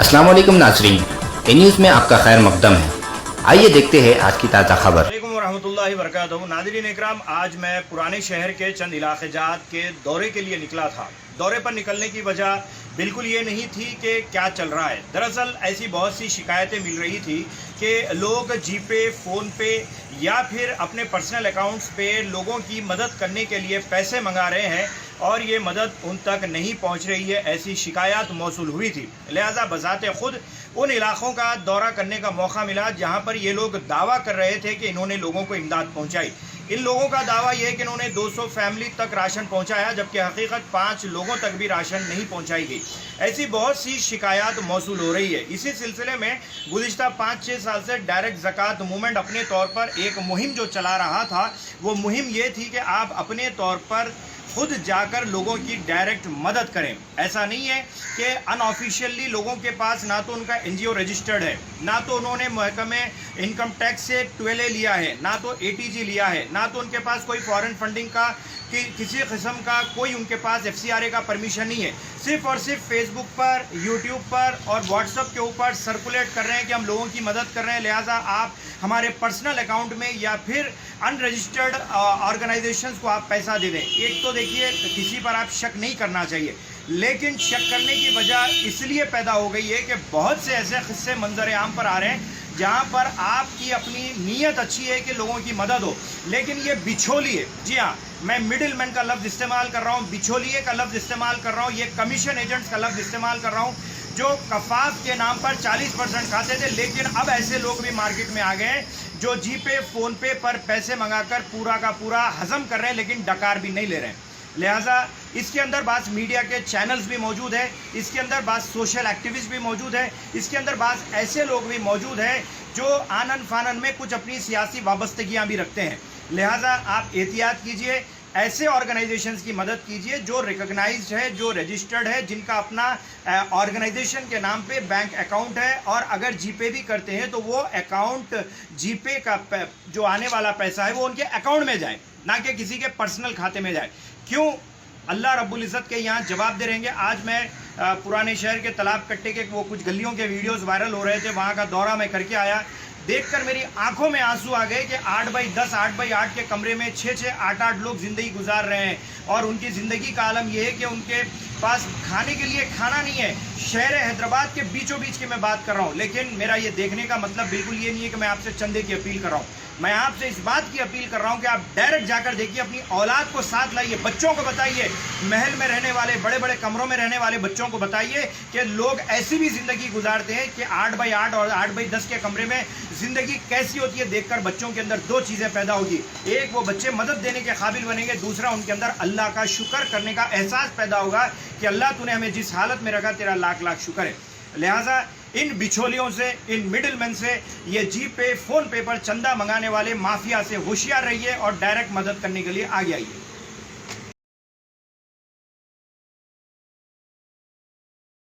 अस्सलाम वालेकुम नाज़रीन, ए न्यूज़ में आपका खैर मकदम है। आइए देखते हैं आज की ताज़ा खबर। वालेकुम वरहमतुल्लाहि वबरकातुहू। नाज़रीन इकराम, आज मैं पुराने शहर के चंद इलाक़े जात के दौरे के लिए निकला था। दौरे पर निकलने की वजह बिल्कुल ये नहीं थी कि क्या चल रहा है। दरअसल ऐसी बहुत सी शिकायतें मिल रही थी कि लोग जी पे, फ़ोन पे या फिर अपने पर्सनल अकाउंट्स पे लोगों की मदद करने के लिए पैसे मंगा रहे हैं और ये मदद उन तक नहीं पहुंच रही है, ऐसी शिकायत मौसूल हुई थी। लिहाजा बज़ाते ख़ुद उन इलाक़ों का दौरा करने का मौका मिला जहां पर ये लोग दावा कर रहे थे कि इन्होंने लोगों को इमदाद पहुंचाई। इन लोगों का दावा यह है कि इन्होंने 200 फैमिली तक राशन पहुंचाया, जबकि हकीकत 5 लोगों तक भी राशन नहीं पहुंचाई गई। ऐसी बहुत सी शिकायत मौसूल हो रही है। इसी सिलसिले में गुज़िश्ता 5-6 साल से डायरेक्ट ज़कात मूवमेंट अपने तौर पर एक मुहिम जो चला रहा था, वो मुहिम ये थी कि आप अपने तौर पर खुद जाकर लोगों की डायरेक्ट मदद करें। ऐसा नहीं है कि अनऑफिशियली लोगों के पास ना तो उनका एनजीओ रजिस्टर्ड है, ना तो उन्होंने महकमे इनकम टैक्स से 12A लिया है, ना तो ATG लिया है, ना तो उनके पास कोई फॉरेन फंडिंग का किसी किस्म का कोई उनके पास FCRA का परमिशन नहीं है। सिर्फ और सिर्फ फेसबुक पर, यूट्यूब पर और व्हाट्सएप के ऊपर सर्कुलेट कर रहे हैं कि हम लोगों की मदद कर रहे हैं, लिहाजा आप हमारे पर्सनल अकाउंट में या फिर अनरजिस्टर्ड ऑर्गेनाइजेशंस को आप पैसा दे दें। एक तो देखिए, किसी पर आप शक नहीं करना चाहिए, लेकिन शक करने की वजह इसलिए पैदा हो गई है कि बहुत से ऐसे किस्से मंजर आम पर आ रहे हैं जहां पर आपकी अपनी नीयत अच्छी है कि लोगों की मदद हो, लेकिन ये बिछोलिए, जी हाँ, मैं मिडिल मैन का लफ्ज़ इस्तेमाल कर रहा हूँ, बिछोलिए का लफ्ज़ इस्तेमाल कर रहा हूँ, ये कमीशन एजेंट्स का लफ्ज़ इस्तेमाल कर रहा हूँ, जो कफाफ के नाम पर 40% खाते थे, लेकिन अब ऐसे लोग भी मार्केट में आ गए हैं जो जी पे, फ़ोन पे पर पैसे मंगाकर पूरा का पूरा हजम कर रहे हैं, लेकिन डकार भी नहीं ले रहे हैं। लिहाजा इसके अंदर बात मीडिया के चैनल्स भी मौजूद है, इसके अंदर बात सोशल एक्टिविस्ट भी मौजूद है, इसके अंदर बात ऐसे लोग भी मौजूद हैं जो आनन फानन में कुछ अपनी सियासी वाबस्तगियाँ भी रखते हैं। लिहाजा आप एहतियात कीजिए, ऐसे ऑर्गेनाइजेशंस की मदद कीजिए जो रिकॉग्नाइज्ड है, जो रजिस्टर्ड है, जिनका अपना ऑर्गेनाइजेशन के नाम पे बैंक अकाउंट है, और अगर जीपे भी करते हैं तो वो अकाउंट जीपे का जो आने वाला पैसा है वो उनके अकाउंट में जाए, ना कि किसी के पर्सनल खाते में जाए। क्यों? अल्लाह रब्बुल इज़्ज़त के यहाँ जवाब दे रहेंगे। आज मैं पुराने शहर के तालाब कट्टे के वो कुछ गलियों के वीडियोस वायरल हो रहे थे, वहाँ का दौरा मैं करके आया। देखकर मेरी आंखों में आंसू आ गए कि 8x10, 8x8 के कमरे में 6-6, 8-8 लोग ज़िंदगी गुजार रहे हैं, और उनकी ज़िंदगी का आलम यह है कि उनके पास खाने के लिए खाना नहीं है। शहर हैदराबाद के बीचों बीच की मैं बात कर रहा हूँ, लेकिन मेरा ये देखने का मतलब बिल्कुल ये नहीं है कि मैं आपसे चंदे की अपील कर रहा हूँ। मैं आपसे इस बात की अपील कर रहा हूँ कि आप डायरेक्ट जाकर देखिए, अपनी औलाद को साथ लाइए, बच्चों को बताइए, महल में रहने वाले, बड़े बड़े कमरों में रहने वाले बच्चों को बताइए कि लोग ऐसी भी ज़िंदगी गुजारते हैं कि 8x8 और 8x10 के कमरे में ज़िंदगी कैसी होती है। देखकर बच्चों के अंदर 2 चीज़ें पैदा होगी। एक, वो बच्चे मदद देने के काबिल बनेंगे, दूसरा, उनके अंदर अल्लाह का शुक्र करने का एहसास पैदा होगा कि अल्लाह तूने हमें जिस हालत में रखा, तेरा लाख लाख शुक्र है। लिहाजा इन बिछोलियों से, इन मिडिलमैन से, ये जी पे, फ़ोन पे पर चंदा मंगाने वाले माफिया से होशियार रहिए और डायरेक्ट मदद करने के लिए आगे आइए।